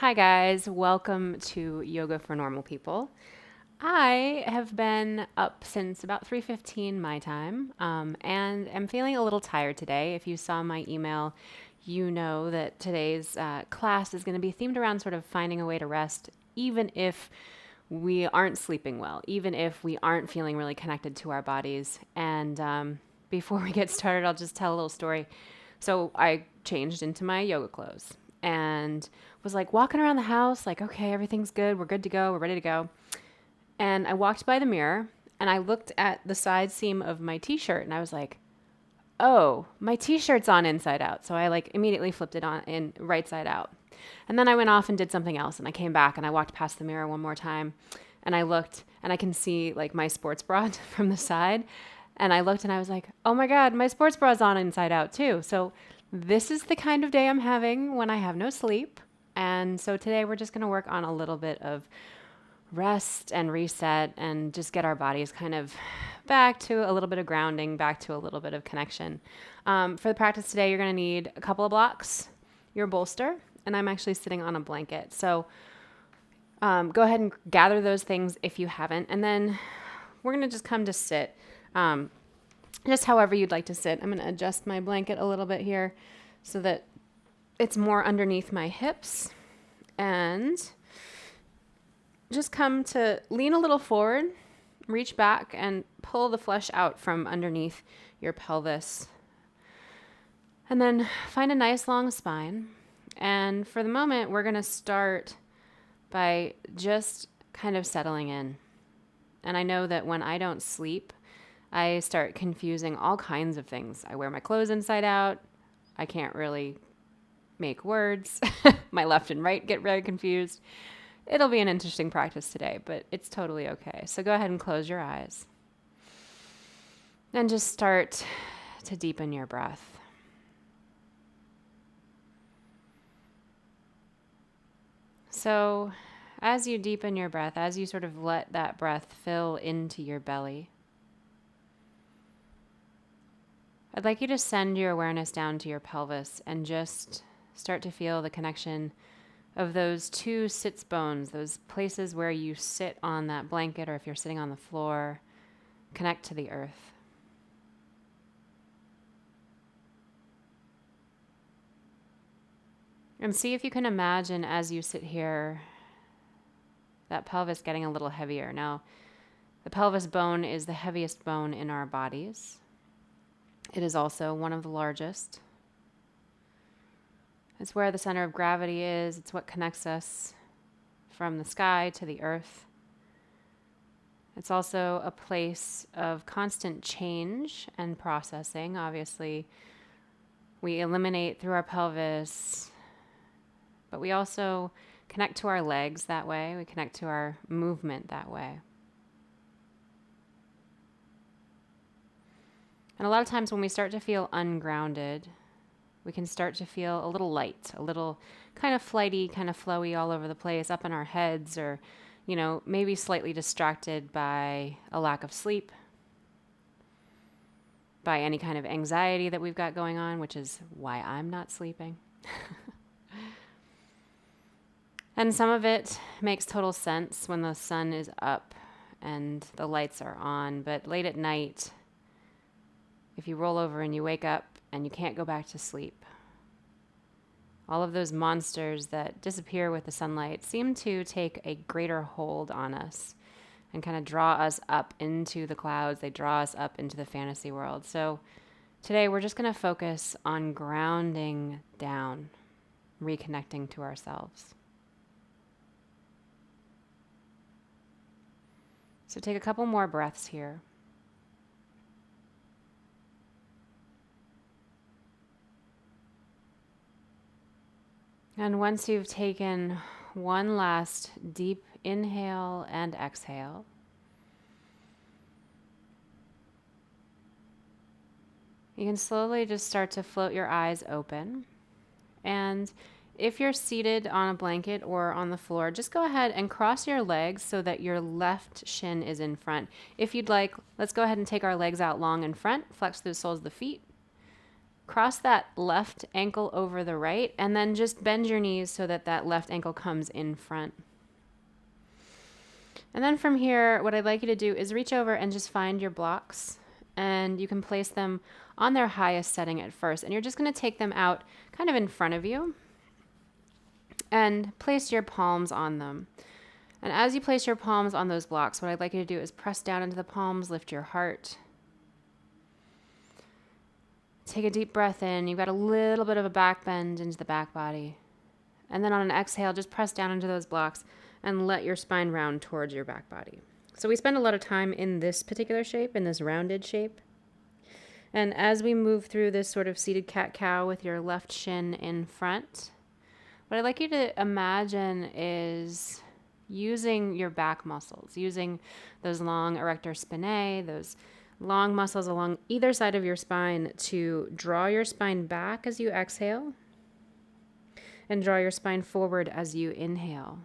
Hi guys, welcome to Yoga for Normal People. I have been up since about 3:15 my time, and I'm feeling a little tired today. If you saw my email, you know that today's class is going to be themed around sort of finding a way to rest, even if we aren't sleeping well, even if we aren't feeling really connected to our bodies. And before we get started, I'll just tell a little story. So I changed into my yoga clothes and was like walking around the house, like, okay, everything's good. We're good to go. We're ready to go. And I walked by the mirror and I looked at the side seam of my t-shirt and I was like, oh, my t-shirt's on inside out. So I like immediately flipped it on in right side out. And then I went off and did something else and I came back and I walked past the mirror one more time and I looked and I can see like my sports bra from the side. And I looked and I was like, oh my God, my sports bra's on inside out too. So this is the kind of day I'm having when I have no sleep. And so today we're just going to work on a little bit of rest and reset and just get our bodies kind of back to a little bit of grounding, back to a little bit of connection. For the practice today, you're going to need a couple of blocks, your bolster, and I'm actually sitting on a blanket. So go ahead and gather those things if you haven't. And then we're going to just come to sit. Just however you'd like to sit. I'm going to adjust my blanket a little bit here so that it's more underneath my hips, and just come to lean a little forward, reach back and pull the flesh out from underneath your pelvis. And then find a nice long spine. And for the moment, we're going to start by just kind of settling in. And I know that when I don't sleep, I start confusing all kinds of things. I wear my clothes inside out. I can't really make words. My left and right get very confused. It'll be an interesting practice today, but it's totally okay. So go ahead and close your eyes. And just start to deepen your breath. So as you deepen your breath, as you sort of let that breath fill into your belly, I'd like you to send your awareness down to your pelvis and just start to feel the connection of those two sits bones, those places where you sit on that blanket or if you're sitting on the floor, connect to the earth. And see if you can imagine as you sit here, that pelvis getting a little heavier. Now, the pelvis bone is the heaviest bone in our bodies. It is also one of the largest. It's where the center of gravity is. It's what connects us from the sky to the earth. It's also a place of constant change and processing. Obviously, we eliminate through our pelvis, but we also connect to our legs that way. We connect to our movement that way. And a lot of times when we start to feel ungrounded, we can start to feel a little light, a little kind of flighty, kind of flowy all over the place, up in our heads, or, maybe slightly distracted by a lack of sleep, by any kind of anxiety that we've got going on, which is why I'm not sleeping. And some of it makes total sense when the sun is up and the lights are on, but late at night, if you roll over and you wake up and you can't go back to sleep, all of those monsters that disappear with the sunlight seem to take a greater hold on us and kind of draw us up into the clouds. They draw us up into the fantasy world. So today we're just going to focus on grounding down, reconnecting to ourselves. So take a couple more breaths here. And once you've taken one last deep inhale and exhale, you can slowly just start to float your eyes open. And if you're seated on a blanket or on the floor, just go ahead and cross your legs so that your left shin is in front. If you'd like, let's go ahead and take our legs out long in front, flex through the soles of the feet. cross that left ankle over the right, and then just bend your knees so that that left ankle comes in front. And then from here, what I'd like you to do is reach over and just find your blocks, and you can place them on their highest setting at first. And you're just going to take them out kind of in front of you and place your palms on them. And as you place your palms on those blocks, what I'd like you to do is press down into the palms, lift your heart. Take a deep breath in. You've got a little bit of a back bend into the back body. And then on an exhale, just press down into those blocks and let your spine round towards your back body. So we spend a lot of time in this particular shape, in this rounded shape. And as we move through this sort of seated cat-cow with your left shin in front, what I'd like you to imagine is using your back muscles, using those long erector spinae, those long muscles along either side of your spine to draw your spine back as you exhale and draw your spine forward as you inhale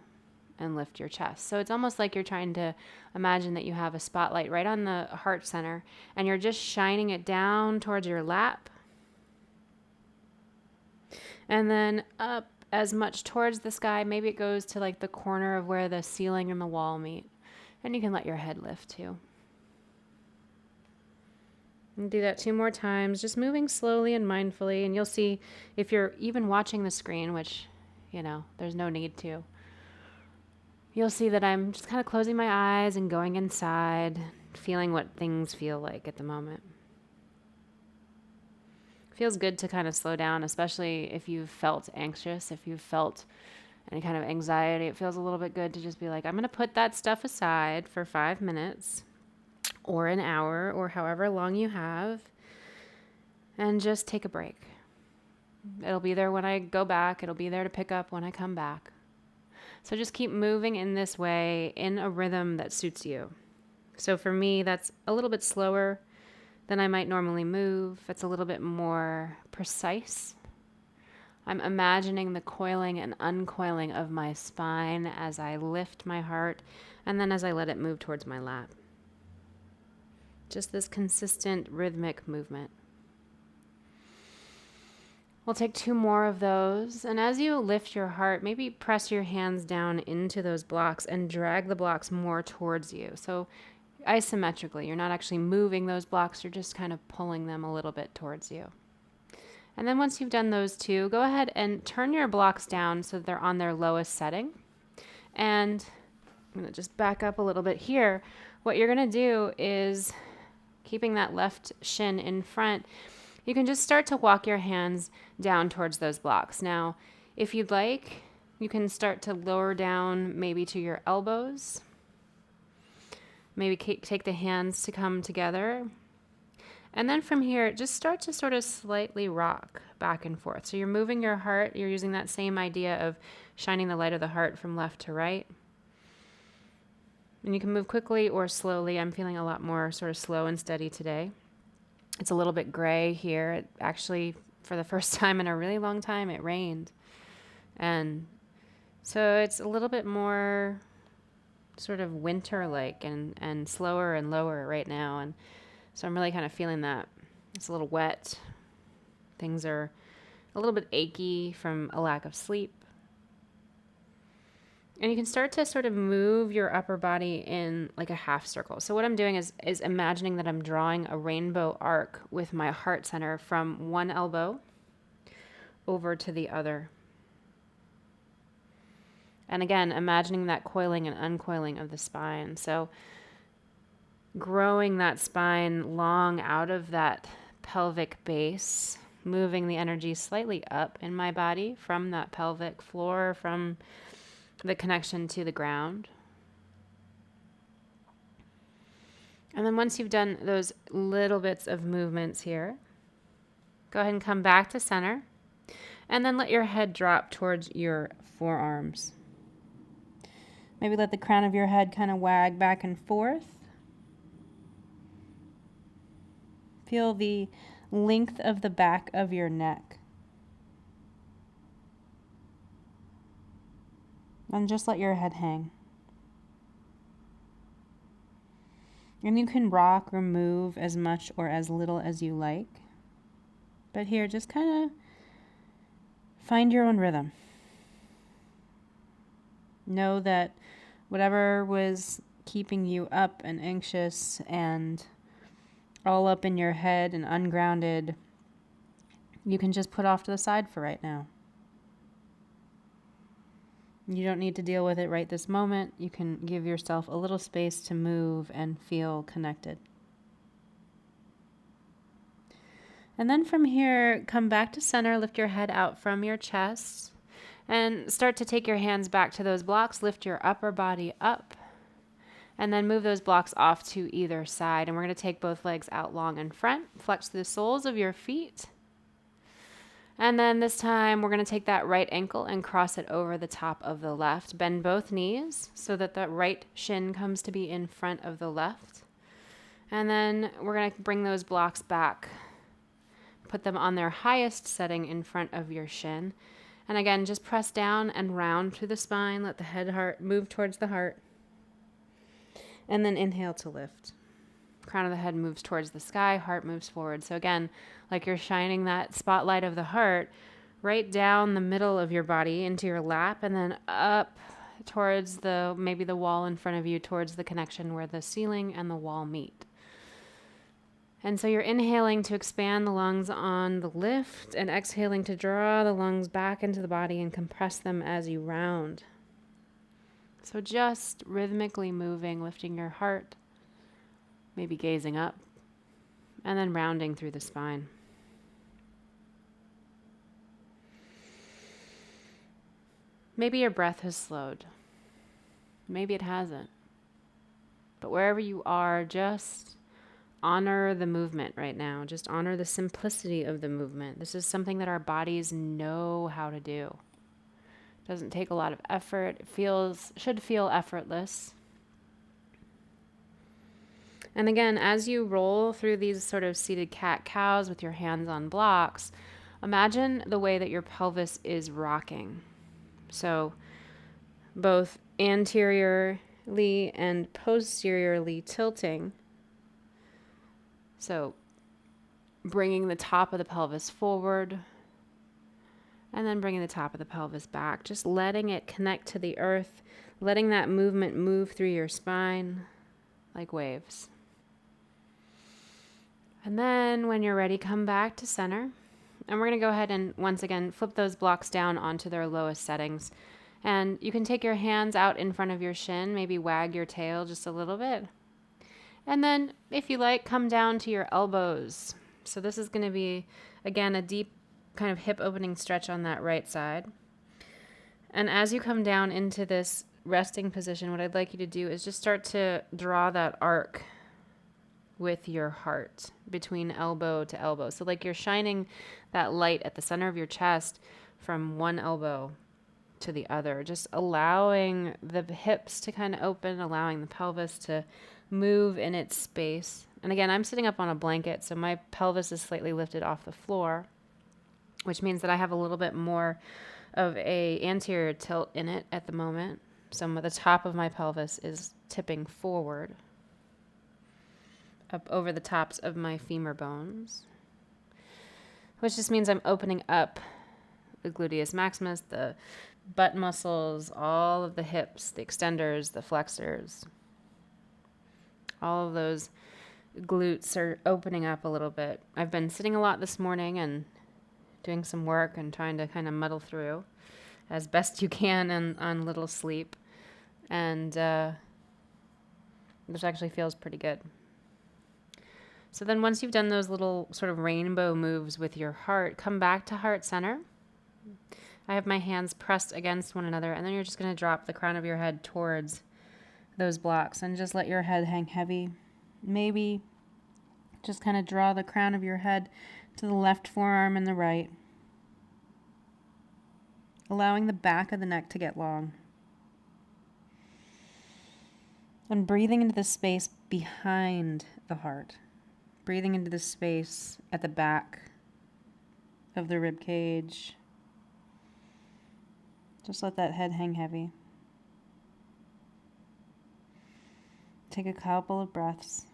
and lift your chest. So it's almost like you're trying to imagine that you have a spotlight right on the heart center and you're just shining it down towards your lap and then up as much towards the sky. Maybe it goes to like the corner of where the ceiling and the wall meet. And you can let your head lift too. And do that 2 more times, just moving slowly and mindfully. And you'll see if you're even watching the screen, which, there's no need to, you'll see that I'm just kind of closing my eyes and going inside, feeling what things feel like at the moment. Feels good to kind of slow down, especially if you've felt anxious, if you've felt any kind of anxiety. It feels a little bit good to just be like, I'm going to put that stuff aside for 5 minutes or an hour or however long you have and just take a break. It'll be there when I go back. It'll be there to pick up when I come back. So just keep moving in this way in a rhythm that suits you. So for me, that's a little bit slower than I might normally move. It's a little bit more precise. I'm imagining the coiling and uncoiling of my spine as I lift my heart and then as I let it move towards my lap. Just this consistent rhythmic movement. We'll take 2 more of those. And as you lift your heart, maybe press your hands down into those blocks and drag the blocks more towards you. So isometrically, you're not actually moving those blocks, you're just kind of pulling them a little bit towards you. And then once you've done those 2, go ahead and turn your blocks down so that they're on their lowest setting. And I'm going to just back up a little bit here. What you're going to do is, keeping that left shin in front, you can just start to walk your hands down towards those blocks. Now, if you'd like, you can start to lower down maybe to your elbows. Maybe take the hands to come together. And then from here, just start to sort of slightly rock back and forth. So you're moving your heart. You're using that same idea of shining the light of the heart from left to right. And you can move quickly or slowly. I'm feeling a lot more sort of slow and steady today. It's a little bit gray here. It actually, for the first time in a really long time, it rained. And so it's a little bit more sort of winter-like and slower and lower right now. And so I'm really kind of feeling that. It's a little wet. Things are a little bit achy from a lack of sleep. And you can start to sort of move your upper body in like a half circle. So what I'm doing is imagining that I'm drawing a rainbow arc with my heart center from one elbow over to the other. And again, imagining that coiling and uncoiling of the spine. So growing that spine long out of that pelvic base, moving the energy slightly up in my body from that pelvic floor, from the connection to the ground. And then once you've done those little bits of movements here, go ahead and come back to center and then let your head drop towards your forearms. Maybe let the crown of your head kind of wag back and forth. Feel the length of the back of your neck. And just let your head hang. And you can rock or move as much or as little as you like. But here, just kind of find your own rhythm. Know that whatever was keeping you up and anxious and all up in your head and ungrounded, you can just put off to the side for right now. You don't need to deal with it right this moment. You can give yourself a little space to move and feel connected. And then from here, come back to center, lift your head out from your chest, and start to take your hands back to those blocks. Lift your upper body up, and then move those blocks off to either side. And we're going to take both legs out long in front, flex the soles of your feet. And then this time we're going to take that right ankle and cross it over the top of the left. Bend both knees so that the right shin comes to be in front of the left. And then we're going to bring those blocks back. Put them on their highest setting in front of your shin. And again, just press down and round through the spine. Let the head heart move towards the heart. And then inhale to lift. Crown of the head moves towards the sky, heart moves forward. So again, like you're shining that spotlight of the heart right down the middle of your body into your lap, and then up towards maybe the wall in front of you, towards the connection where the ceiling and the wall meet. And so you're inhaling to expand the lungs on the lift and exhaling to draw the lungs back into the body and compress them as you round. So just rhythmically moving, lifting your heart, maybe gazing up, and then rounding through the spine. Maybe your breath has slowed. Maybe it hasn't. But wherever you are, just honor the movement right now. Just honor the simplicity of the movement. This is something that our bodies know how to do. It doesn't take a lot of effort. It should feel effortless. And again, as you roll through these sort of seated cat-cows with your hands on blocks, imagine the way that your pelvis is rocking. So both anteriorly and posteriorly tilting. So bringing the top of the pelvis forward and then bringing the top of the pelvis back. Just letting it connect to the earth, letting that movement move through your spine like waves. And then when you're ready, come back to center. And we're going to go ahead and once again flip those blocks down onto their lowest settings. And you can take your hands out in front of your shin, maybe wag your tail just a little bit. And then, if you like, come down to your elbows. So this is going to be, again, a deep kind of hip opening stretch on that right side. And as you come down into this resting position, what I'd like you to do is just start to draw that arc with your heart between elbow to elbow. So like you're shining that light at the center of your chest from one elbow to the other, just allowing the hips to kind of open, allowing the pelvis to move in its space. And again, I'm sitting up on a blanket, so my pelvis is slightly lifted off the floor, which means that I have a little bit more of a anterior tilt in it at the moment. So the top of my pelvis is tipping forward up over the tops of my femur bones, which just means I'm opening up the gluteus maximus, the butt muscles, all of the hips, the extenders, the flexors. All of those glutes are opening up a little bit. I've been sitting a lot this morning and doing some work and trying to kind of muddle through as best you can on little sleep. And this actually feels pretty good. So then once you've done those little sort of rainbow moves with your heart, come back to heart center. I have my hands pressed against one another, and then you're just going to drop the crown of your head towards those blocks and just let your head hang heavy. Maybe just kind of draw the crown of your head to the left forearm and the right, allowing the back of the neck to get long. And breathing into the space behind the heart. Breathing into the space at the back of the rib cage. Just let that head hang heavy. Take a couple of breaths.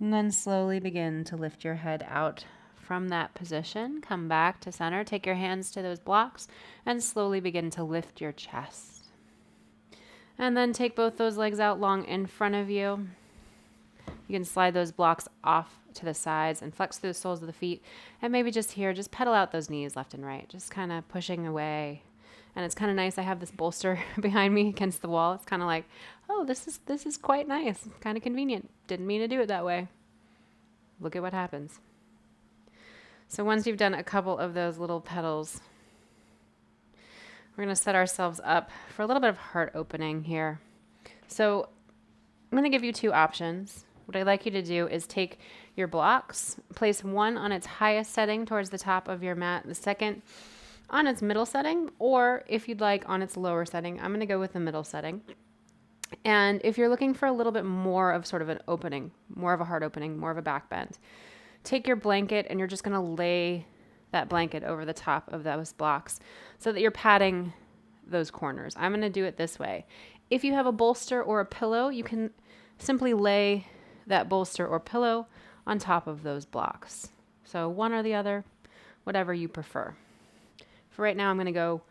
And then slowly begin to lift your head out from that position. Come back to center. Take your hands to those blocks and slowly begin to lift your chest. And then take both those legs out long in front of you. You can slide those blocks off to the sides and flex through the soles of the feet. And maybe just here, just pedal out those knees left and right, just kind of pushing away. And it's kind of nice. I have this bolster behind me against the wall. It's kind of like, oh, this is quite nice. It's kind of convenient. Didn't mean to do it that way. Look at what happens. So once you've done a couple of those little pedals, we're going to set ourselves up for a little bit of heart opening here. So I'm going to give you two options. What I'd like you to do is take your blocks, place one on its highest setting towards the top of your mat, the second on its middle setting, or if you'd like on its lower setting. I'm going to go with the middle setting. And if you're looking for a little bit more of sort of an opening, more of a heart opening, more of a back bend, take your blanket and you're just going to lay that blanket over the top of those blocks so that you're padding those corners. I'm going to do it this way. If you have a bolster or a pillow, you can simply lay that bolster or pillow on top of those blocks. So one or the other, whatever you prefer. For right now, I'm going to go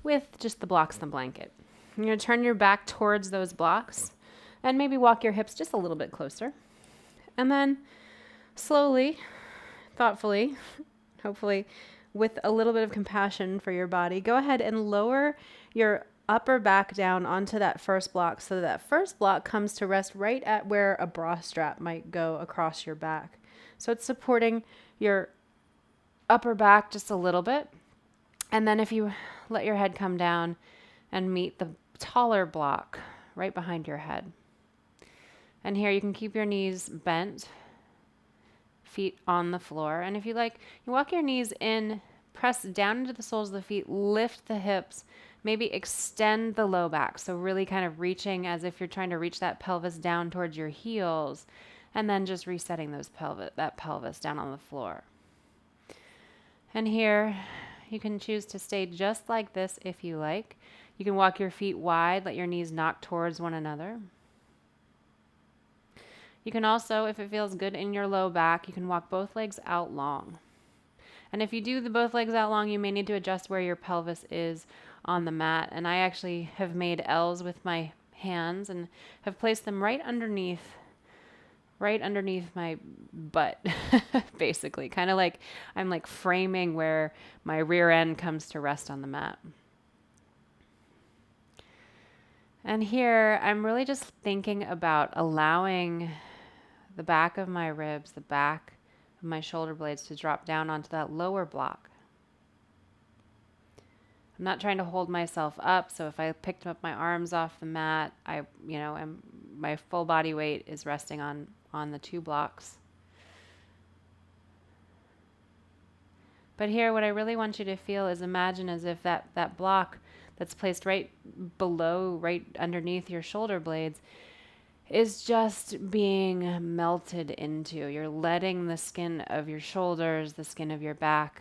with just the blocks and the blanket. You're going to turn your back towards those blocks and maybe walk your hips just a little bit closer. And then slowly, thoughtfully, hopefully with a little bit of compassion for your body, go ahead and lower your upper back down onto that first block so that first block comes to rest right at where a bra strap might go across your back. So it's supporting your upper back just a little bit. And then if you let your head come down and meet the taller block right behind your head. And here you can keep your knees bent, feet on the floor. And if you like, you walk your knees in, press down into the soles of the feet, lift the hips, maybe extend the low back. So really kind of reaching as if you're trying to reach that pelvis down towards your heels, and then just resetting that pelvis down on the floor. And here you can choose to stay just like this if you like. You can walk your feet wide, let your knees knock towards one another. You can also, if it feels good in your low back, you can walk both legs out long. And if you do the both legs out long, you may need to adjust where your pelvis is on the mat. And I actually have made L's with my hands and have placed them right underneath my butt, basically. Kind of like I'm like framing where my rear end comes to rest on the mat. And here I'm really just thinking about allowing the back of my ribs, the back of my shoulder blades to drop down onto that lower block. I'm not trying to hold myself up, so if I picked up my arms off the mat, my full body weight is resting on the two blocks. But here, what I really want you to feel is imagine as if that block that's placed right below, right underneath your shoulder blades is just being melted into. You're letting the skin of your shoulders, the skin of your back,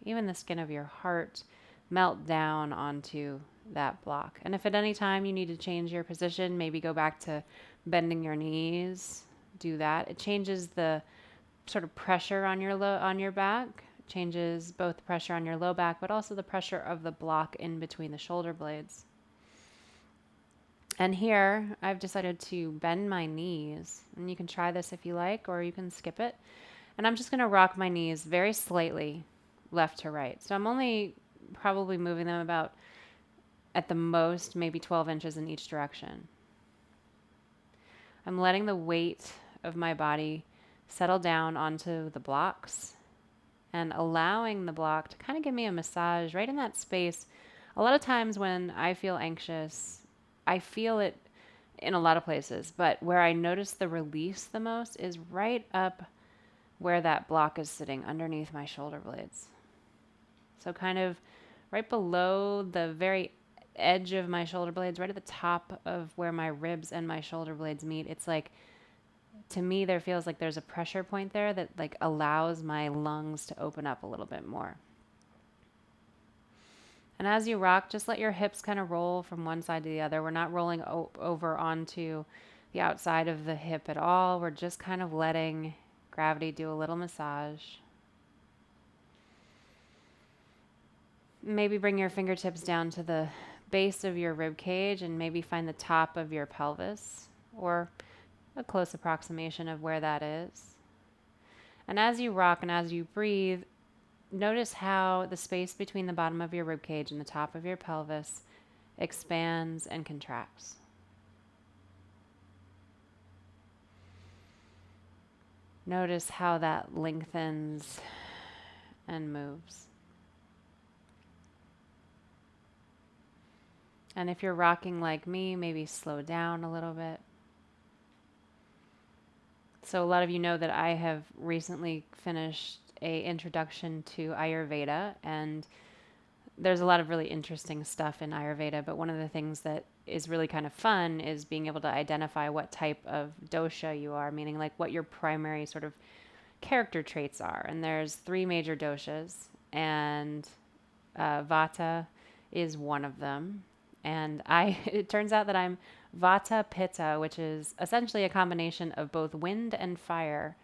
even the skin of your heart melt down onto that block. And if at any time you need to change your position, maybe go back to bending your knees, do that. It changes the sort of pressure on your back, changes both the pressure on your low back, but also the pressure of the block in between the shoulder blades. And here I've decided to bend my knees, and you can try this if you like, or you can skip it. And I'm just going to rock my knees very slightly left to right. So I'm only probably moving them about, at the most, maybe 12 inches in each direction. I'm letting the weight of my body settle down onto the blocks and allowing the block to kind of give me a massage right in that space. A lot of times when I feel anxious, I feel it in a lot of places, but where I notice the release the most is right up where that block is sitting underneath my shoulder blades. So kind of right below the very edge of my shoulder blades, right at the top of where my ribs and my shoulder blades meet. It's like, to me, there feels like there's a pressure point there that like allows my lungs to open up a little bit more. And as you rock, just let your hips kind of roll from one side to the other. We're not rolling over onto the outside of the hip at all. We're just kind of letting gravity do a little massage. Maybe bring your fingertips down to the base of your rib cage and maybe find the top of your pelvis, or a close approximation of where that is. And as you rock and as you breathe, notice how the space between the bottom of your rib cage and the top of your pelvis expands and contracts. Notice how that lengthens and moves. And if you're rocking like me, maybe slow down a little bit. So a lot of you know that I have recently finished an introduction to Ayurveda, and there's a lot of really interesting stuff in Ayurveda, but one of the things that is really kind of fun is being able to identify what type of dosha you are, meaning like what your primary sort of character traits are. And there's 3 major doshas, and Vata is one of them. And it turns out that I'm Vata Pitta, which is essentially a combination of both wind and fire.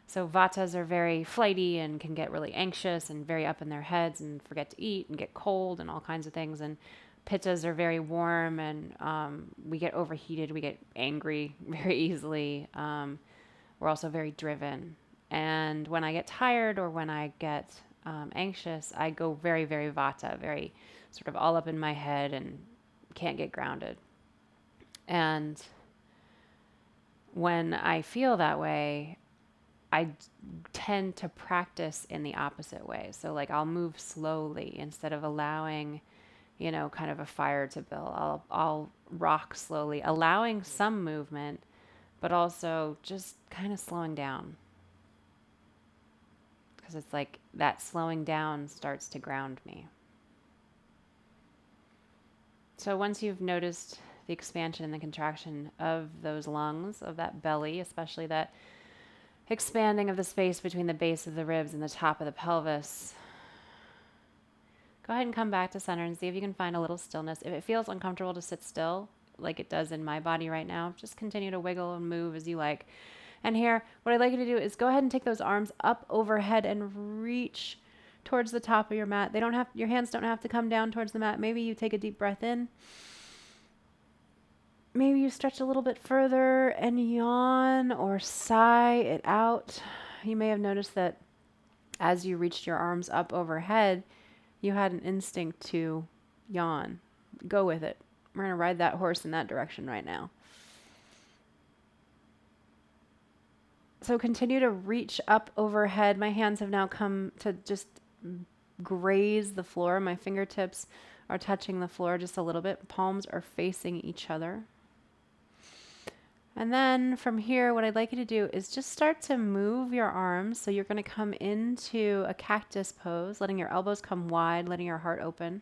So Vatas are very flighty and can get really anxious and very up in their heads and forget to eat and get cold and all kinds of things. And Pittas are very warm, and we get overheated. We get angry very easily. We're also very driven. And when I get tired or when I get anxious, I go very, very Vata, very sort of all up in my head and can't get grounded. And when I feel that way, I tend to practice in the opposite way. So like I'll move slowly instead of allowing, kind of a fire to build. I'll rock slowly, allowing some movement, but also just kind of slowing down. Because it's like that slowing down starts to ground me. So once you've noticed the expansion and the contraction of those lungs, of that belly, especially that expanding of the space between the base of the ribs and the top of the pelvis, go ahead and come back to center and see if you can find a little stillness. If it feels uncomfortable to sit still, like it does in my body right now, just continue to wiggle and move as you like. And here, what I'd like you to do is go ahead and take those arms up overhead and reach towards the top of your mat. Your hands don't have to come down towards the mat. Maybe you take a deep breath in. Maybe you stretch a little bit further and yawn or sigh it out. You may have noticed that as you reached your arms up overhead, you had an instinct to yawn. Go with it. We're going to ride that horse in that direction right now. So continue to reach up overhead. My hands have now come to just graze the floor. My fingertips are touching the floor just a little bit. Palms are facing each other. And then from here, what I'd like you to do is just start to move your arms. So you're going to come into a cactus pose, letting your elbows come wide, letting your heart open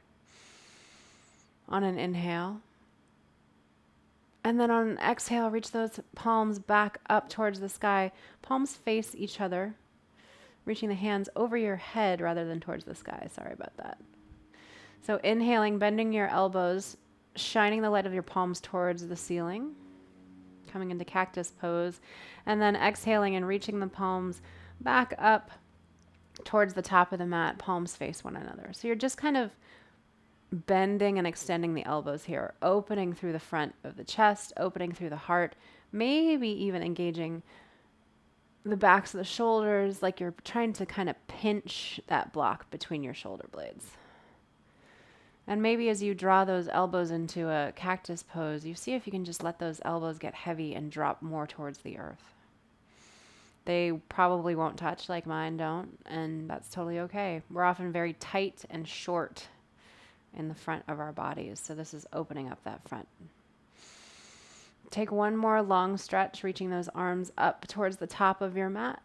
on an inhale. And then on an exhale, reach those palms back up towards the sky. Palms face each other, reaching the hands over your head rather than towards the sky. Sorry about that. So inhaling, bending your elbows, shining the light of your palms towards the ceiling, coming into cactus pose, and then exhaling and reaching the palms back up towards the top of the mat, palms face one another. So you're just kind of bending and extending the elbows here, opening through the front of the chest, opening through the heart, maybe even engaging the backs of the shoulders, like you're trying to kind of pinch that block between your shoulder blades. And maybe as you draw those elbows into a cactus pose, you see if you can just let those elbows get heavy and drop more towards the earth. They probably won't touch like mine don't, and that's totally okay. We're often very tight and short in the front of our bodies, so this is opening up that front. Take one more long stretch, reaching those arms up towards the top of your mat.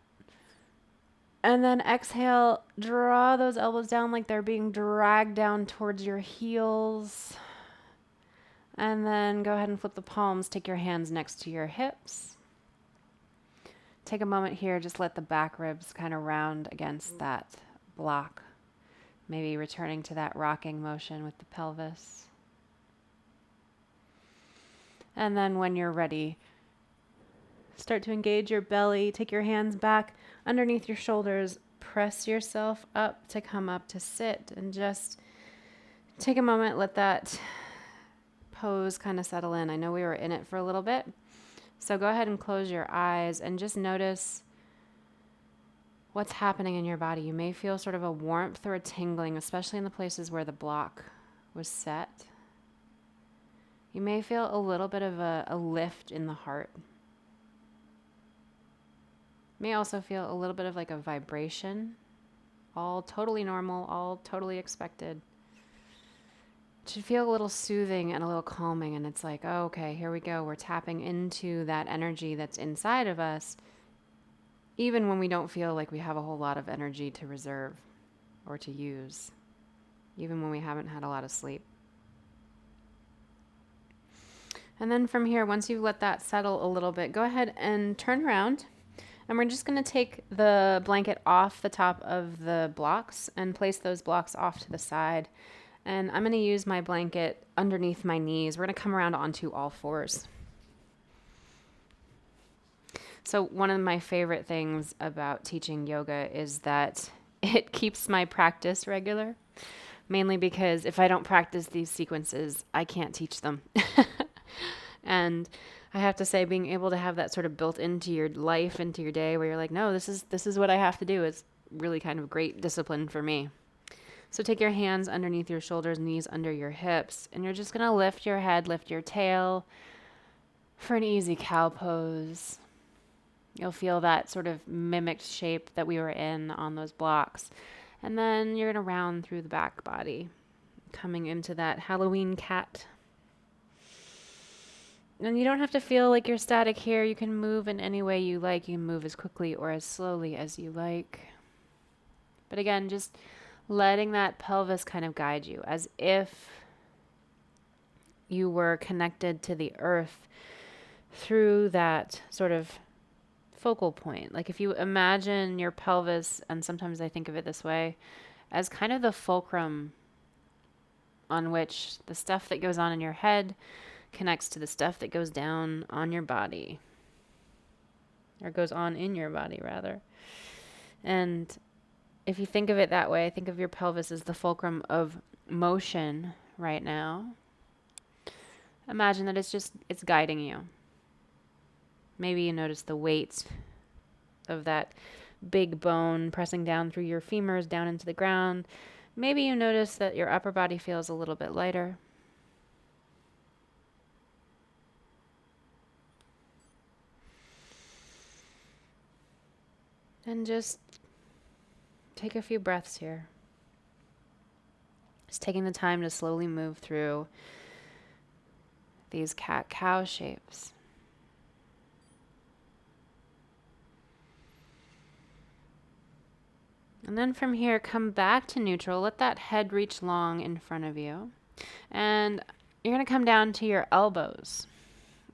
And then exhale, draw those elbows down like they're being dragged down towards your heels. And then go ahead and flip the palms. Take your hands next to your hips. Take a moment here, just let the back ribs kind of round against that block. Maybe returning to that rocking motion with the pelvis. And then when you're ready, Start to engage your belly. Take your hands back underneath your shoulders. Press yourself up to come up to sit, and just take a moment. Let that pose kind of settle in. I know we were in it for a little bit. So go ahead and close your eyes and just notice what's happening in your body. You may feel sort of a warmth or a tingling, especially in the places where the block was set. You may feel a little bit of a lift in the heart. You may also feel a little bit of like a vibration, all totally normal, all totally expected. It should feel a little soothing and a little calming, and it's like, oh, okay, here we go. We're tapping into that energy that's inside of us, even when we don't feel like we have a whole lot of energy to reserve or to use, even when we haven't had a lot of sleep. And then from here, once you've let that settle a little bit, go ahead and turn around. And we're just going to take the blanket off the top of the blocks and place those blocks off to the side. And I'm going to use my blanket underneath my knees. We're going to come around onto all fours. So one of my favorite things about teaching yoga is that it keeps my practice regular, mainly because if I don't practice these sequences, I can't teach them. And I have to say, being able to have that sort of built into your life, into your day, where you're like, no, this is what I have to do, is really kind of great discipline for me. So take your hands underneath your shoulders, knees under your hips, and you're just going to lift your head, lift your tail for an easy cow pose. You'll feel that sort of mimicked shape that we were in on those blocks. And then you're going to round through the back body, coming into that Halloween cat. And you don't have to feel like you're static here. You can move in any way you like. You can move as quickly or as slowly as you like. But again, just letting that pelvis kind of guide you, as if you were connected to the earth through that sort of focal point. Like if you imagine your pelvis, and sometimes I think of it this way, as kind of the fulcrum on which the stuff that goes on in your head connects to the stuff that goes down on your body, or goes on in your body rather. And if you think of it that way, think of your pelvis as the fulcrum of motion right now. Imagine that it's guiding you. Maybe you notice the weight of that big bone pressing down through your femurs down into the ground. Maybe you notice that your upper body feels a little bit lighter. And just take a few breaths here. Just taking the time to slowly move through these cat-cow shapes. And then from here, come back to neutral. Let that head reach long in front of you. And you're going to come down to your elbows.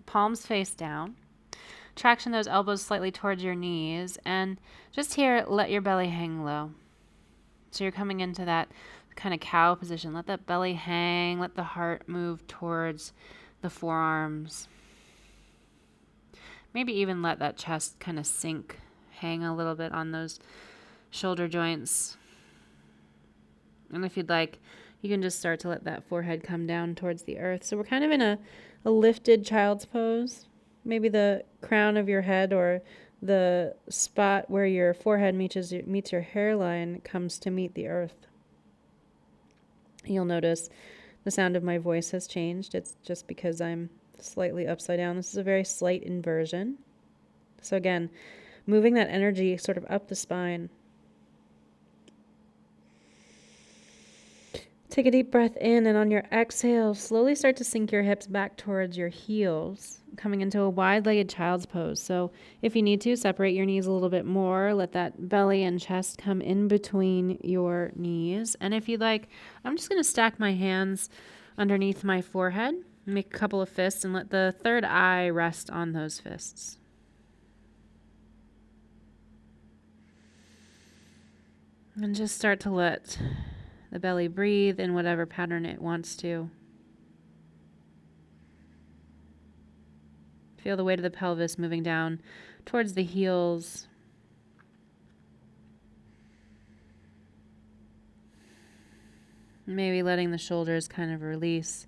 Palms face down. Traction those elbows slightly towards your knees, and just here, let your belly hang low. So you're coming into that kind of cow position. Let that belly hang, let the heart move towards the forearms. Maybe even let that chest kind of sink, hang a little bit on those shoulder joints. And if you'd like, you can just start to let that forehead come down towards the earth. So we're kind of in a lifted child's pose. Maybe the crown of your head or the spot where your forehead meets your hairline comes to meet the earth. You'll notice the sound of my voice has changed. It's just because I'm slightly upside down. This is a very slight inversion. So again, moving that energy sort of up the spine. Take a deep breath in, and on your exhale, slowly start to sink your hips back towards your heels, coming into a wide-legged child's pose. So if you need to, separate your knees a little bit more. Let that belly and chest come in between your knees. And if you'd like, I'm just going to stack my hands underneath my forehead, make a couple of fists, and let the third eye rest on those fists. And just start to let the belly breathe in whatever pattern it wants to. Feel the weight of the pelvis moving down towards the heels. Maybe letting the shoulders kind of release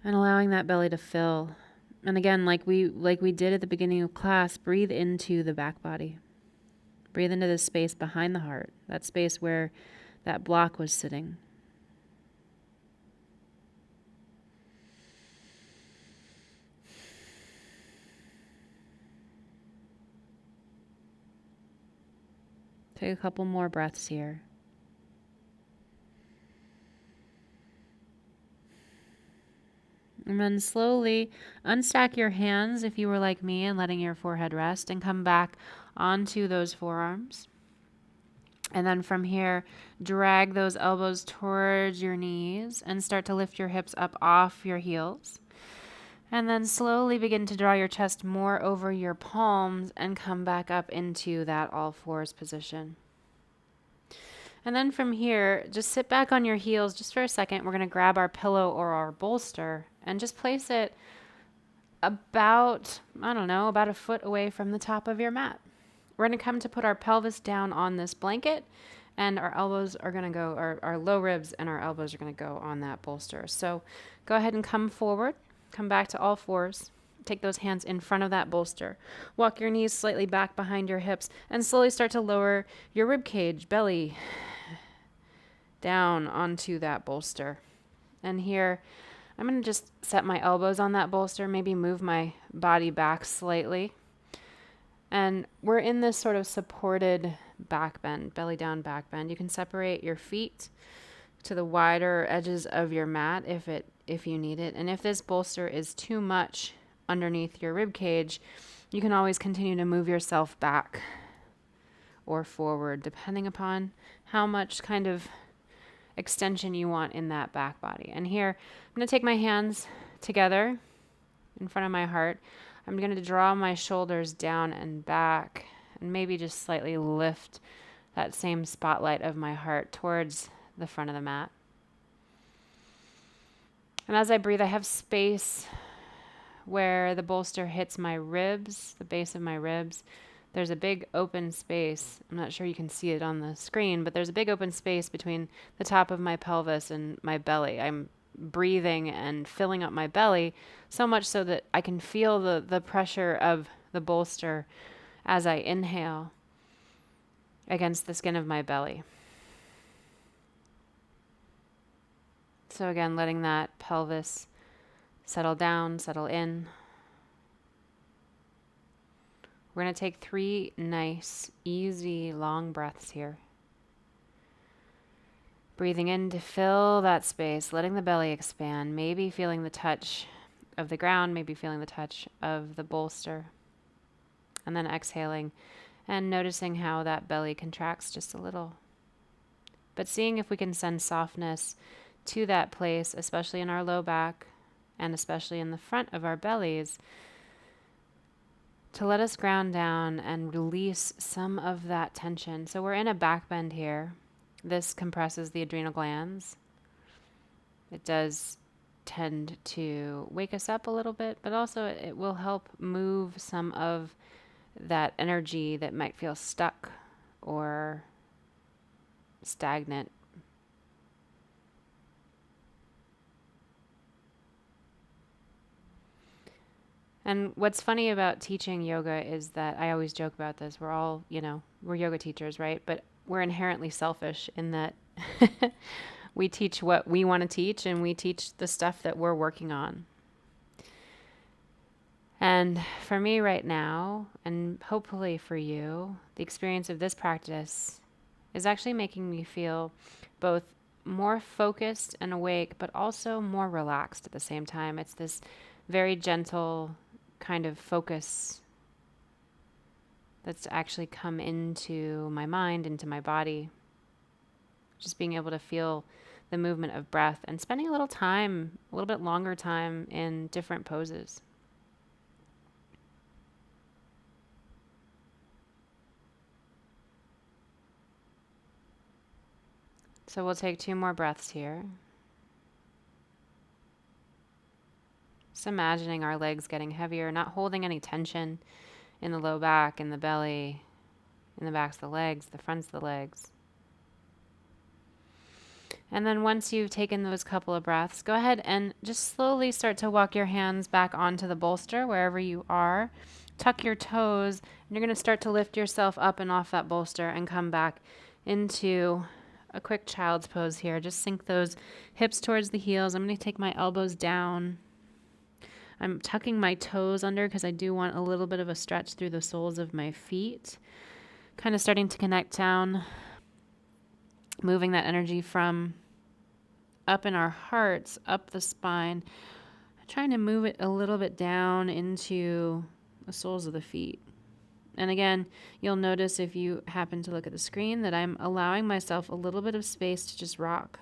and allowing that belly to fill. And again, like we did at the beginning of class, breathe into the back body. Breathe into the space behind the heart, that space where that block was sitting. Take a couple more breaths here. And then slowly unstack your hands if you were like me and letting your forehead rest, and come back onto those forearms. And then from here, drag those elbows towards your knees and start to lift your hips up off your heels. And then slowly begin to draw your chest more over your palms and come back up into that all fours position. And then from here, just sit back on your heels just for a second. We're going to grab our pillow or our bolster and just place it about a foot away from the top of your mat. We're going to come to put our pelvis down on this blanket, and our elbows are going to go, our low ribs and our elbows are going to go on that bolster. So go ahead and come forward, come back to all fours. Take those hands in front of that bolster. Walk your knees slightly back behind your hips and slowly start to lower your rib cage, belly, down onto that bolster. And here, I'm going to just set my elbows on that bolster, maybe move my body back slightly. And we're in this sort of supported back bend, belly down back bend. You can separate your feet to the wider edges of your mat if you need it. And if this bolster is too much underneath your rib cage, you can always continue to move yourself back or forward, depending upon how much kind of extension you want in that back body. And here, I'm going to take my hands together in front of my heart. I'm going to draw my shoulders down and back and maybe just slightly lift that same spotlight of my heart towards the front of the mat. And as I breathe, I have space where the bolster hits my ribs, the base of my ribs. There's a big open space. I'm not sure you can see it on the screen, but there's a big open space between the top of my pelvis and my belly. I'm breathing and filling up my belly so much so that I can feel the pressure of the bolster as I inhale against the skin of my belly. So again, letting that pelvis settle down, settle in. We're going to take 3 nice, easy, long breaths here. Breathing in to fill that space, letting the belly expand, maybe feeling the touch of the ground, maybe feeling the touch of the bolster. And then exhaling and noticing how that belly contracts just a little. But seeing if we can send softness to that place, especially in our low back and especially in the front of our bellies, to let us ground down and release some of that tension. So we're in a back bend here. This compresses the adrenal glands. It does tend to wake us up a little bit, but also it will help move some of that energy that might feel stuck or stagnant. And what's funny about teaching yoga is that I always joke about this. We're all, we're yoga teachers, right? But we're inherently selfish in that we teach what we want to teach and we teach the stuff that we're working on. And for me right now, and hopefully for you, the experience of this practice is actually making me feel both more focused and awake, but also more relaxed at the same time. It's this very gentle kind of focus that's actually come into my mind, into my body. Just being able to feel the movement of breath and spending a little bit longer time in different poses. So we'll take 2 more breaths here. Just imagining our legs getting heavier, not holding any tension in the low back, in the belly, in the backs of the legs, the fronts of the legs. And then once you've taken those couple of breaths, go ahead and just slowly start to walk your hands back onto the bolster wherever you are. Tuck your toes, and you're going to start to lift yourself up and off that bolster and come back into a quick child's pose here. Just sink those hips towards the heels. I'm going to take my elbows down. I'm tucking my toes under because I do want a little bit of a stretch through the soles of my feet. Kind of starting to connect down, moving that energy from up in our hearts, up the spine, trying to move it a little bit down into the soles of the feet. And again, you'll notice if you happen to look at the screen that I'm allowing myself a little bit of space to just rock.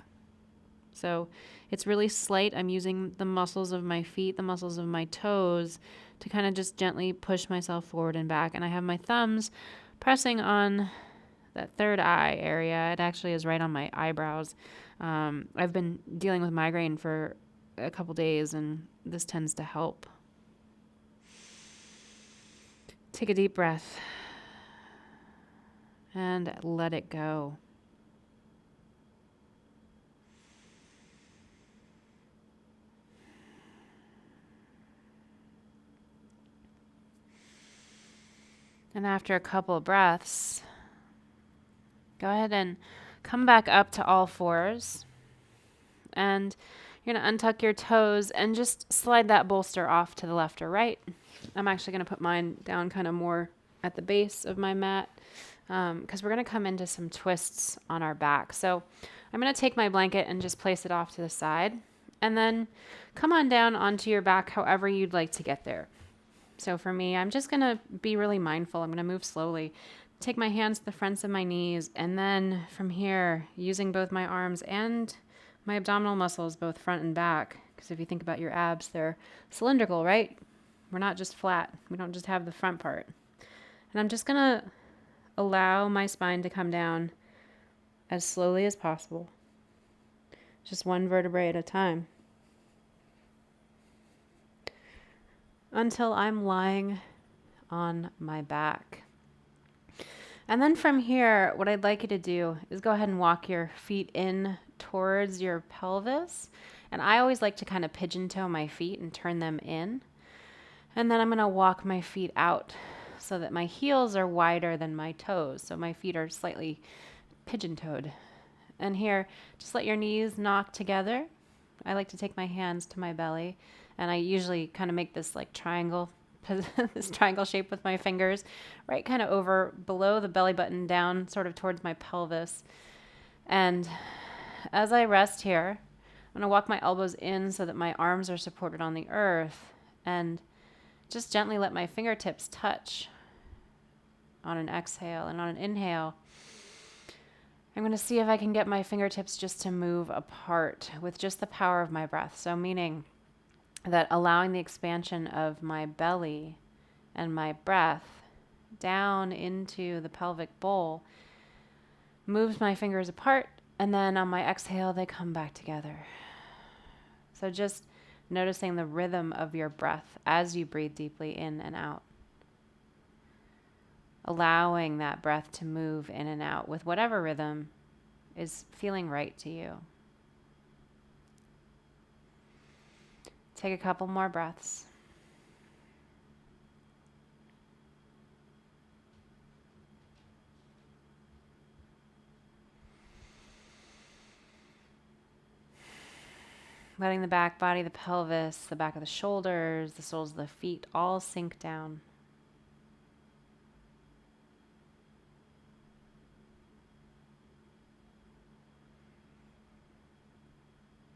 So it's really slight. I'm using the muscles of my feet, the muscles of my toes to kind of just gently push myself forward and back. And I have my thumbs pressing on that third eye area. It actually is right on my eyebrows. I've been dealing with migraine for a couple days, and this tends to help. Take a deep breath and let it go. And after a couple of breaths, go ahead and come back up to all fours. And you're going to untuck your toes and just slide that bolster off to the left or right. I'm actually going to put mine down kind of more at the base of my mat because we're going to come into some twists on our back. So I'm going to take my blanket and just place it off to the side. And then come on down onto your back however you'd like to get there. So for me, I'm just going to be really mindful. I'm going to move slowly. Take my hands to the fronts of my knees. And then from here, using both my arms and my abdominal muscles, both front and back. Because if you think about your abs, they're cylindrical, right? We're not just flat. We don't just have the front part. And I'm just going to allow my spine to come down as slowly as possible. Just one vertebrae at a time. Until I'm lying on my back. And then from here, what I'd like you to do is go ahead and walk your feet in towards your pelvis. And I always like to kind of pigeon toe my feet and turn them in. And then I'm going to walk my feet out so that my heels are wider than my toes. So my feet are slightly pigeon toed. And here, just let your knees knock together. I like to take my hands to my belly. And I usually kind of make this like triangle, this triangle shape with my fingers, right kind of over below the belly button down sort of towards my pelvis. And as I rest here, I'm going to walk my elbows in so that my arms are supported on the earth and just gently let my fingertips touch on an exhale. And on an inhale, I'm going to see if I can get my fingertips just to move apart with just the power of my breath. So meaning that allowing the expansion of my belly and my breath down into the pelvic bowl moves my fingers apart, and then on my exhale, they come back together. So just noticing the rhythm of your breath as you breathe deeply in and out. Allowing that breath to move in and out with whatever rhythm is feeling right to you. Take a couple more breaths. Letting the back body, the pelvis, the back of the shoulders, the soles of the feet all sink down.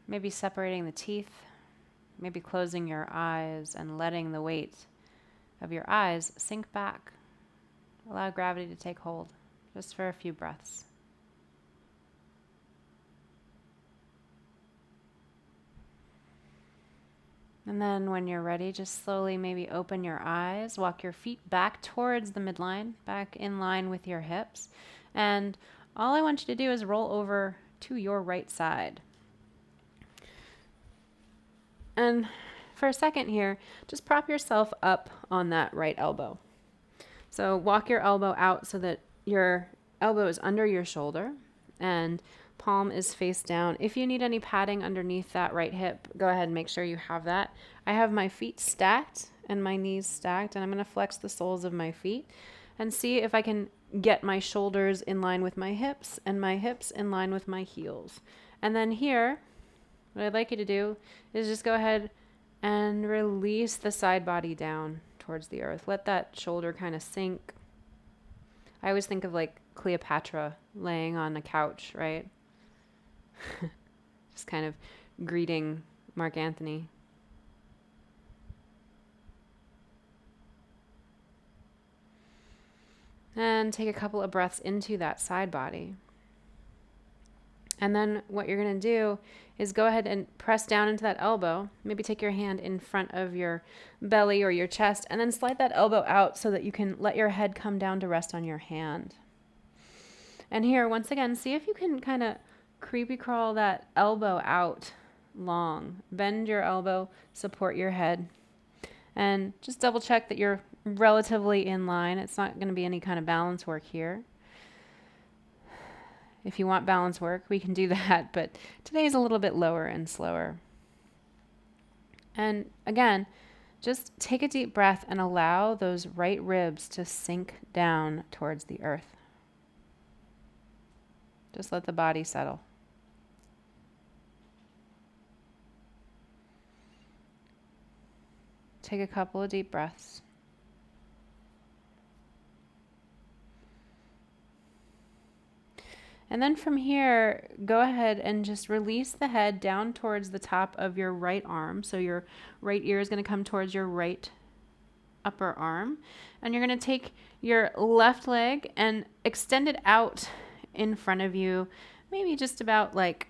Maybe separating the teeth. Maybe closing your eyes and letting the weight of your eyes sink back. Allow gravity to take hold just for a few breaths. And then when you're ready, just slowly maybe open your eyes, walk your feet back towards the midline, back in line with your hips. And all I want you to do is roll over to your right side. And for a second here, just prop yourself up on that right elbow. So walk your elbow out so that your elbow is under your shoulder and palm is face down. If you need any padding underneath that right hip, go ahead and make sure you have that. I have my feet stacked and my knees stacked, and I'm going to flex the soles of my feet and see if I can get my shoulders in line with my hips and my hips in line with my heels. And then here, what I'd like you to do is just go ahead and release the side body down towards the earth. Let that shoulder kind of sink. I always think of like Cleopatra laying on a couch, right? Just kind of greeting Mark Antony. And take a couple of breaths into that side body. And then what you're going to do is go ahead and press down into that elbow. Maybe take your hand in front of your belly or your chest and then slide that elbow out so that you can let your head come down to rest on your hand. And here, once again, see if you can kind of creepy crawl that elbow out long. Bend your elbow, support your head, and just double check that you're relatively in line. It's not going to be any kind of balance work here. If you want balance work, we can do that, but today's a little bit lower and slower. And again, just take a deep breath and allow those right ribs to sink down towards the earth. Just let the body settle. Take a couple of deep breaths. And then from here, go ahead and just release the head down towards the top of your right arm. So your right ear is going to come towards your right upper arm. And you're going to take your left leg and extend it out in front of you, maybe just about like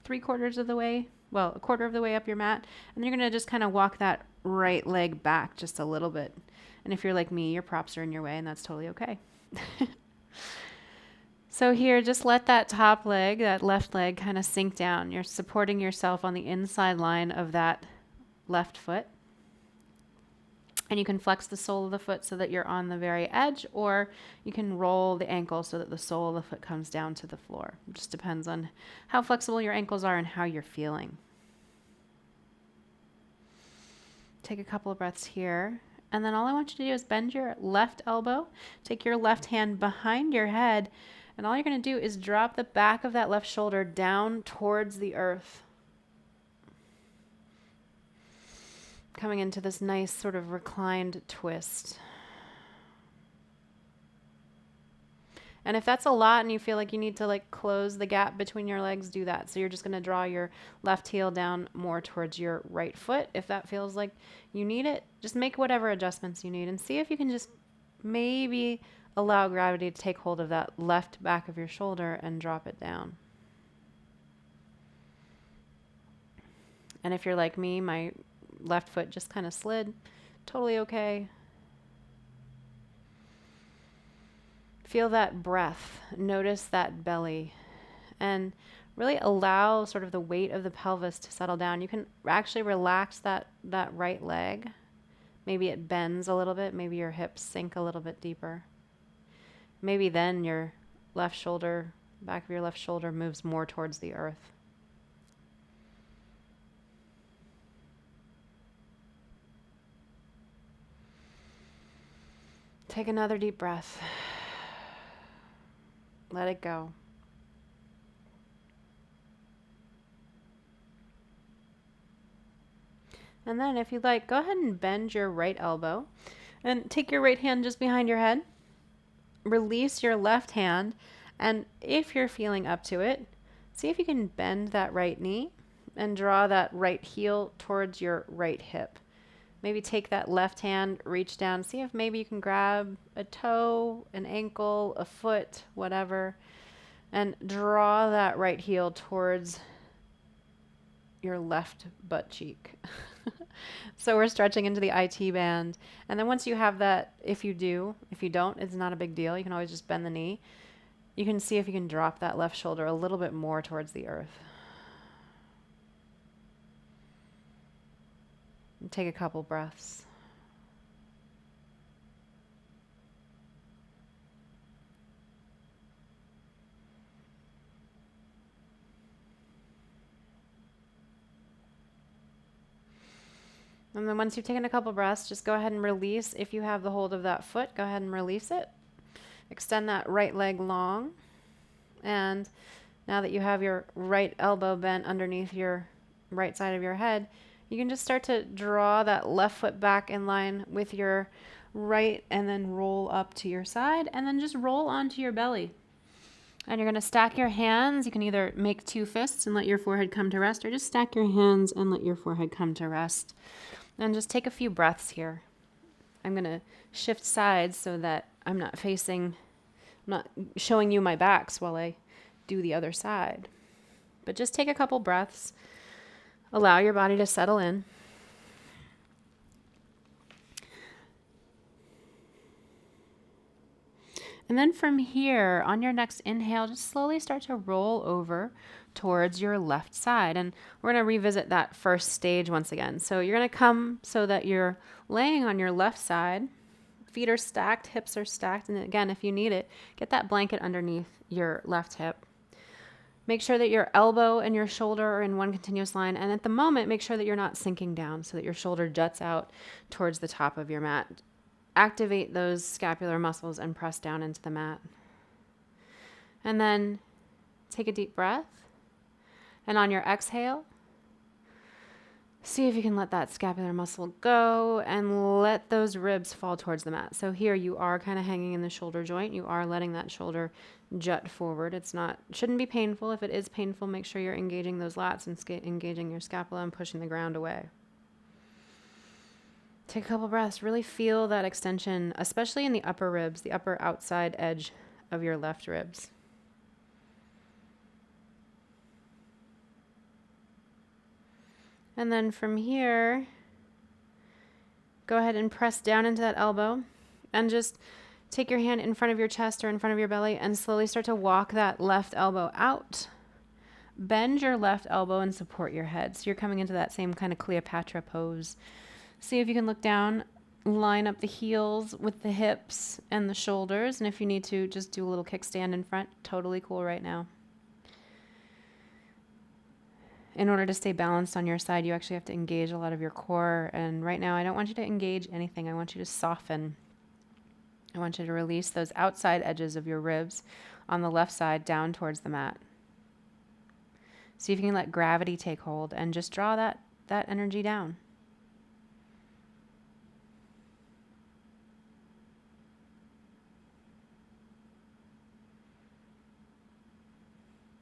3/4 of the way, well, a quarter of the way up your mat. And you're going to just kind of walk that right leg back just a little bit. And if you're like me, your props are in your way, and that's totally okay. So here, just let that top leg, that left leg, kind of sink down. You're supporting yourself on the inside line of that left foot. And you can flex the sole of the foot so that you're on the very edge, or you can roll the ankle so that the sole of the foot comes down to the floor. It just depends on how flexible your ankles are and how you're feeling. Take a couple of breaths here. And then all I want you to do is bend your left elbow, take your left hand behind your head, and all you're going to do is drop the back of that left shoulder down towards the earth. Coming into this nice sort of reclined twist. And if that's a lot and you feel like you need to like close the gap between your legs, do that. So you're just going to draw your left heel down more towards your right foot. If that feels like you need it, just make whatever adjustments you need and see if you can just maybe allow gravity to take hold of that left back of your shoulder and drop it down. And if you're like me, my left foot just kind of slid, totally okay. Feel that breath, notice that belly, and really allow sort of the weight of the pelvis to settle down. You can actually relax that right leg. Maybe it bends a little bit, maybe your hips sink a little bit deeper. Maybe then your left shoulder, back of your left shoulder moves more towards the earth. Take another deep breath. Let it go. And then if you'd like, go ahead and bend your right elbow and take your right hand just behind your head. Release your left hand, and if you're feeling up to it, see if you can bend that right knee and draw that right heel towards your right hip. Maybe take that left hand, reach down, see if maybe you can grab a toe, an ankle, a foot, whatever, and draw that right heel towards your left butt cheek. So we're stretching into the IT band. And then once you have that, if you don't, it's not a big deal. You can always just bend the knee. You can see if you can drop that left shoulder a little bit more towards the earth. Take a couple breaths. And then once you've taken a couple breaths, just go ahead and release. If you have the hold of that foot, go ahead and release it. Extend that right leg long. And now that you have your right elbow bent underneath your right side of your head, you can just start to draw that left foot back in line with your right and then roll up to your side and then just roll onto your belly. And you're going to stack your hands. You can either make two fists and let your forehead come to rest, or just stack your hands and let your forehead come to rest. And just take a few breaths here. I'm going to shift sides so that I'm not showing you my backs while I do the other side. But just take a couple breaths. Allow your body to settle in. And then from here, on your next inhale, just slowly start to roll over towards your left side. And we're going to revisit that first stage once again. So you're going to come so that you're laying on your left side. Feet are stacked, hips are stacked. And again, if you need it, get that blanket underneath your left hip. Make sure that your elbow and your shoulder are in one continuous line. And at the moment, make sure that you're not sinking down so that your shoulder juts out towards the top of your mat. Activate those scapular muscles and press down into the mat. And then take a deep breath. And on your exhale, see if you can let that scapular muscle go and let those ribs fall towards the mat. So here you are kind of hanging in the shoulder joint. You are letting that shoulder jut forward. Shouldn't be painful. If it is painful, make sure you're engaging those lats and engaging your scapula and pushing the ground away. Take a couple breaths. Really feel that extension, especially in the upper ribs, the upper outside edge of your left ribs. And then from here, go ahead and press down into that elbow and just take your hand in front of your chest or in front of your belly and slowly start to walk that left elbow out. Bend your left elbow and support your head. So you're coming into that same kind of Cleopatra pose. See if you can look down, line up the heels with the hips and the shoulders. And if you need to, just do a little kickstand in front. Totally cool right now. In order to stay balanced on your side, you actually have to engage a lot of your core. And right now, I don't want you to engage anything. I want you to soften. I want you to release those outside edges of your ribs on the left side down towards the mat. See if you can let gravity take hold and just draw that energy down.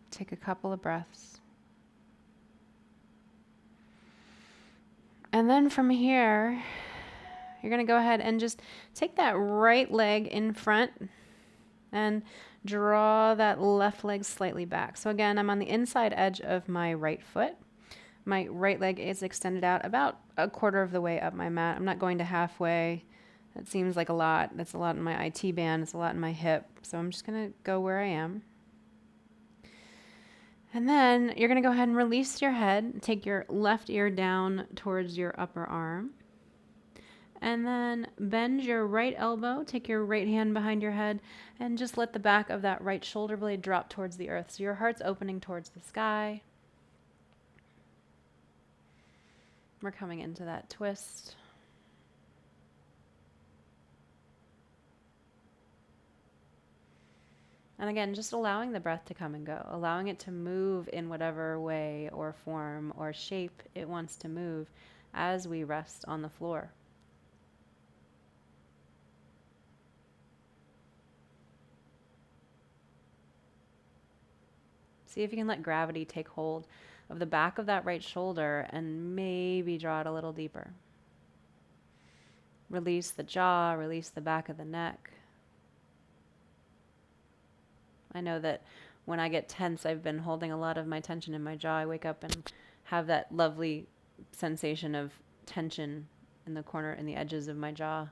Take a couple of breaths. And then from here, you're going to go ahead and just take that right leg in front and draw that left leg slightly back. So again, I'm on the inside edge of my right foot. My right leg is extended out about a quarter of the way up my mat. I'm not going to halfway. That seems like a lot. That's a lot in my IT band. It's a lot in my hip. So I'm just going to go where I am. And then you're going to go ahead and release your head. Take your left ear down towards your upper arm. And then bend your right elbow. Take your right hand behind your head and just let the back of that right shoulder blade drop towards the earth. So your heart's opening towards the sky. We're coming into that twist. And again, just allowing the breath to come and go, allowing it to move in whatever way or form or shape it wants to move as we rest on the floor. See if you can let gravity take hold of the back of that right shoulder and maybe draw it a little deeper. Release the jaw, release the back of the neck. I know that when I get tense, I've been holding a lot of my tension in my jaw. I wake up and have that lovely sensation of tension in the corner, in the edges of my jaw.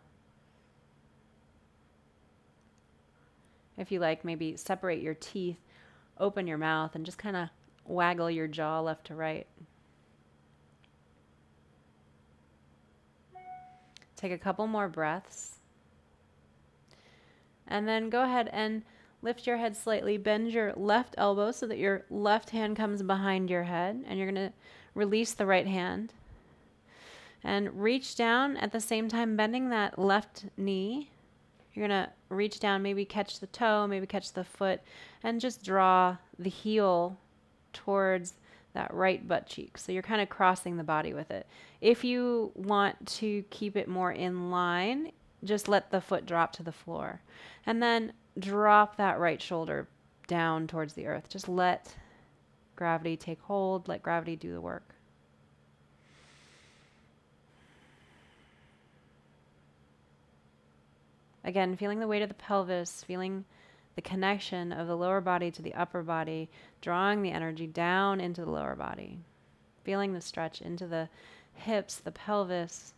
If you like, maybe separate your teeth, open your mouth, and just kind of waggle your jaw left to right. Take a couple more breaths. And then go ahead and lift your head slightly. Bend your left elbow so that your left hand comes behind your head. And you're going to release the right hand. And reach down at the same time, bending that left knee. You're going to reach down, maybe catch the toe, maybe catch the foot, and just draw the heel towards that right butt cheek. So you're kind of crossing the body with it. If you want to keep it more in line, just let the foot drop to the floor. And then drop that right shoulder down towards the earth. Just let gravity take hold, let gravity do the work. Again, feeling the weight of the pelvis, feeling the connection of the lower body to the upper body, drawing the energy down into the lower body. Feeling the stretch into the hips, the pelvis,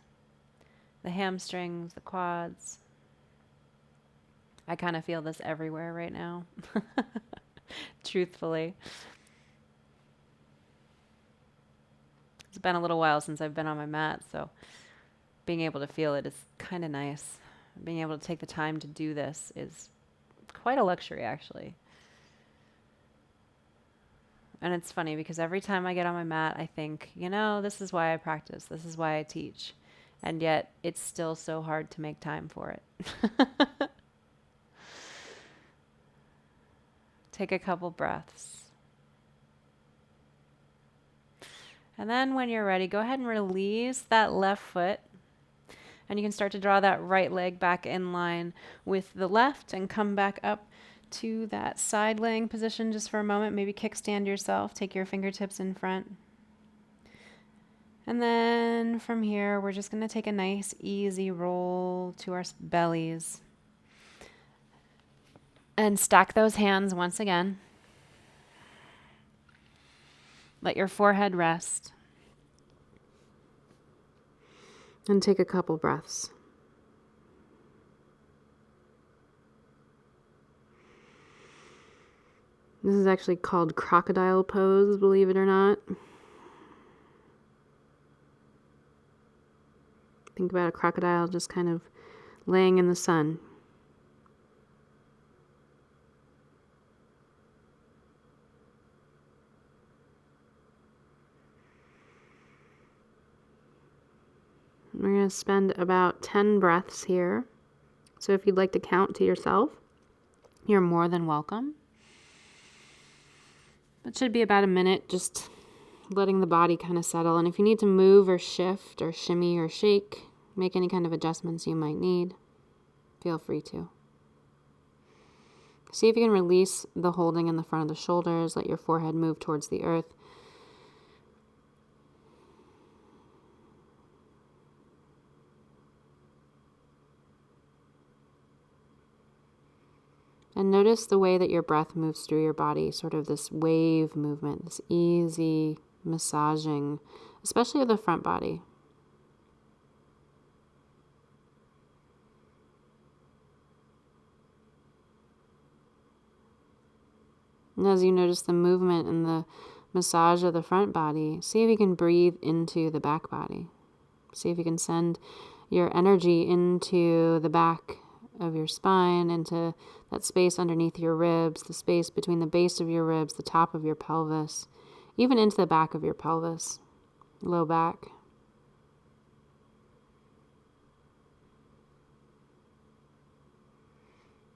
the hamstrings, the quads. I kind of feel this everywhere right now, truthfully. It's been a little while since I've been on my mat, so being able to feel it is kind of nice. Being able to take the time to do this is quite a luxury, actually. And it's funny because every time I get on my mat, I think, this is why I practice. This is why I teach. And yet it's still so hard to make time for it. Take a couple breaths. And then when you're ready, go ahead and release that left foot. And you can start to draw that right leg back in line with the left and come back up to that side laying position just for a moment. Maybe kickstand yourself. Take your fingertips in front. And then from here, we're just going to take a nice, easy roll to our bellies. And stack those hands once again. Let your forehead rest. And take a couple breaths. This is actually called Crocodile Pose, believe it or not. Think about a crocodile just kind of laying in the sun. We're going to spend about 10 breaths here. So if you'd like to count to yourself, you're more than welcome. It should be about a minute, just letting the body kind of settle. And if you need to move or shift or shimmy or shake, make any kind of adjustments you might need, feel free to. See if you can release the holding in the front of the shoulders. Let your forehead move towards the earth. And notice the way that your breath moves through your body, sort of this wave movement, this easy massaging, especially of the front body. And as you notice the movement and the massage of the front body, see if you can breathe into the back body. See if you can send your energy into the back of your spine, into that space underneath your ribs, the space between the base of your ribs, the top of your pelvis, even into the back of your pelvis, low back.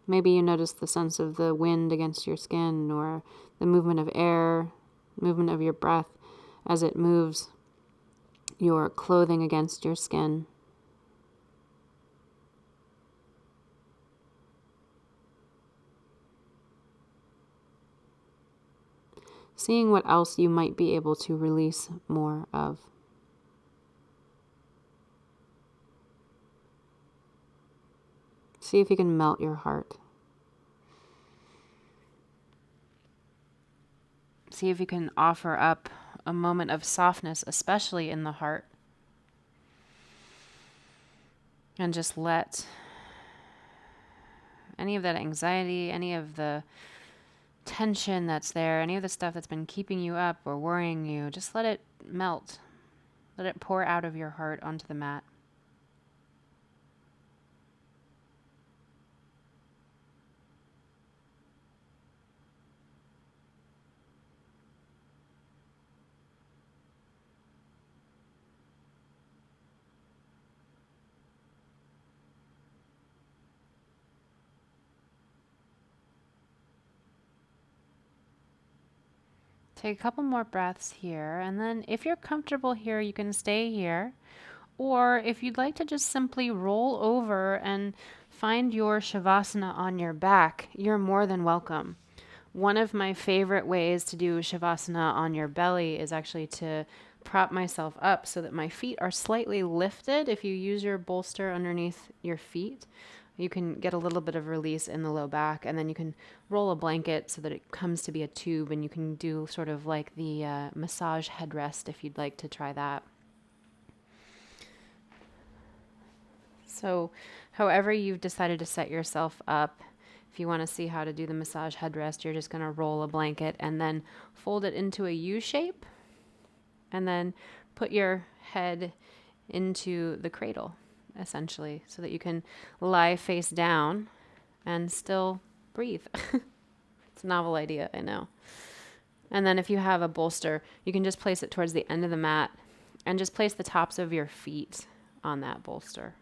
Maybe you notice the sense of the wind against your skin, or the movement of air, movement of your breath as it moves your clothing against your skin. Seeing what else you might be able to release more of. See if you can melt your heart. See if you can offer up a moment of softness, especially in the heart. And just let any of that anxiety, any of the tension that's there, any of the stuff that's been keeping you up or worrying you, just let it melt. Let it pour out of your heart onto the mat. Take a couple more breaths here, and then if you're comfortable here, you can stay here. Or if you'd like to just simply roll over and find your Shavasana on your back, you're more than welcome. One of my favorite ways to do Shavasana on your belly is actually to prop myself up so that my feet are slightly lifted. If you use your bolster underneath your feet, you can get a little bit of release in the low back, and then you can roll a blanket so that it comes to be a tube, and you can do sort of like the massage headrest if you'd like to try that. So however you've decided to set yourself up, if you want to see how to do the massage headrest, you're just going to roll a blanket and then fold it into a U shape, and then put your head into the cradle, essentially, so that you can lie face down and still breathe. It's a novel idea, I know. And then if you have a bolster, you can just place it towards the end of the mat and just place the tops of your feet on that bolster.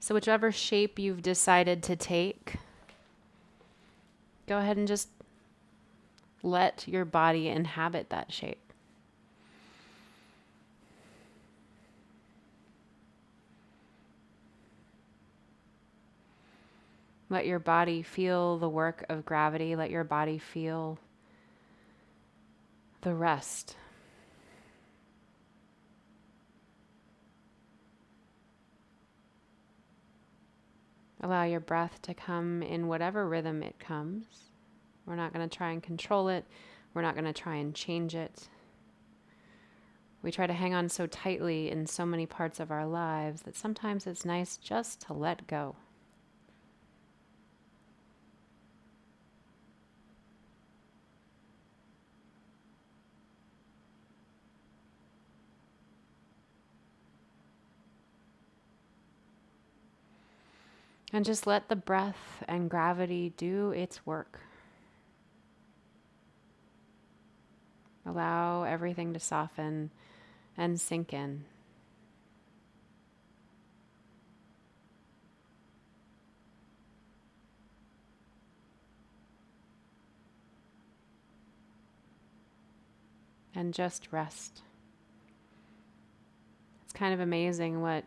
So whichever shape you've decided to take, go ahead and just let your body inhabit that shape. Let your body feel the work of gravity. Let your body feel the rest. Allow your breath to come in whatever rhythm it comes. We're not going to try and control it. We're not going to try and change it. We try to hang on so tightly in so many parts of our lives that sometimes it's nice just to let go. And just let the breath and gravity do its work. Allow everything to soften and sink in. And just rest. It's kind of amazing what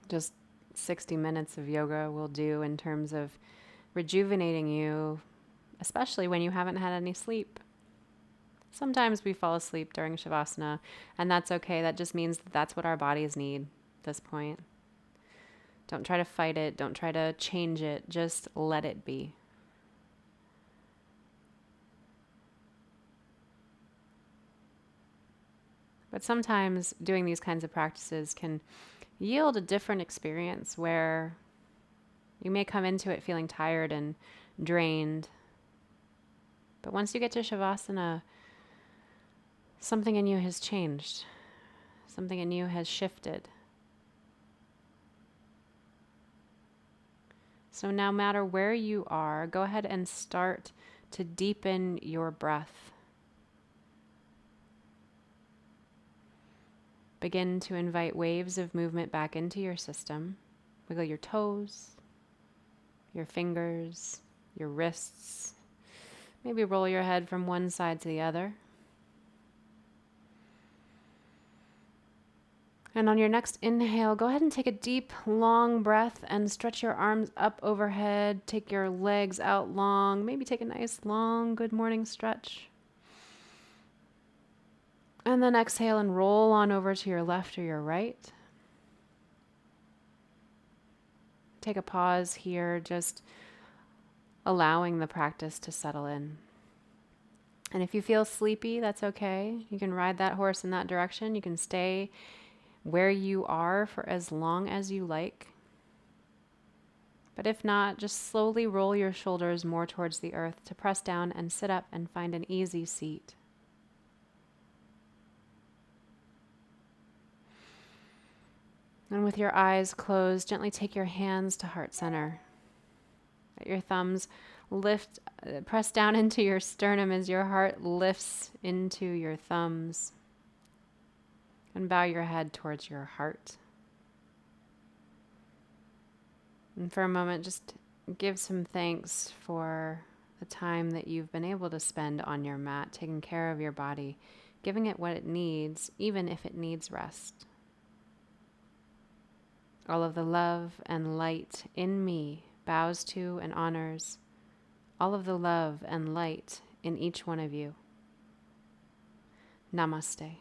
just 60 minutes of yoga will do in terms of rejuvenating you, especially when you haven't had any sleep. Sometimes we fall asleep during Shavasana, and that's okay. That just means that that's what our bodies need at this point. Don't try to fight it. Don't try to change it. Just let it be. But sometimes doing these kinds of practices can yield a different experience where you may come into it feeling tired and drained. But once you get to Shavasana, something in you has changed. Something in you has shifted. So no matter where you are, go ahead and start to deepen your breath. Begin to invite waves of movement back into your system. Wiggle your toes, your fingers, your wrists. Maybe roll your head from one side to the other. And on your next inhale, go ahead and take a deep, long breath and stretch your arms up overhead. Take your legs out long. Maybe take a nice, long, good morning stretch. And then exhale and roll on over to your left or your right. Take a pause here, just allowing the practice to settle in. And if you feel sleepy, that's okay. You can ride that horse in that direction. You can stay where you are for as long as you like. But if not, just slowly roll your shoulders more towards the earth to press down and sit up and find an easy seat. And with your eyes closed, gently take your hands to heart center. Let your thumbs press down into your sternum as your heart lifts into your thumbs. And bow your head towards your heart. And for a moment, just give some thanks for the time that you've been able to spend on your mat, taking care of your body, giving it what it needs, even if it needs rest. All of the love and light in me bows to and honors all of the love and light in each one of you. Namaste.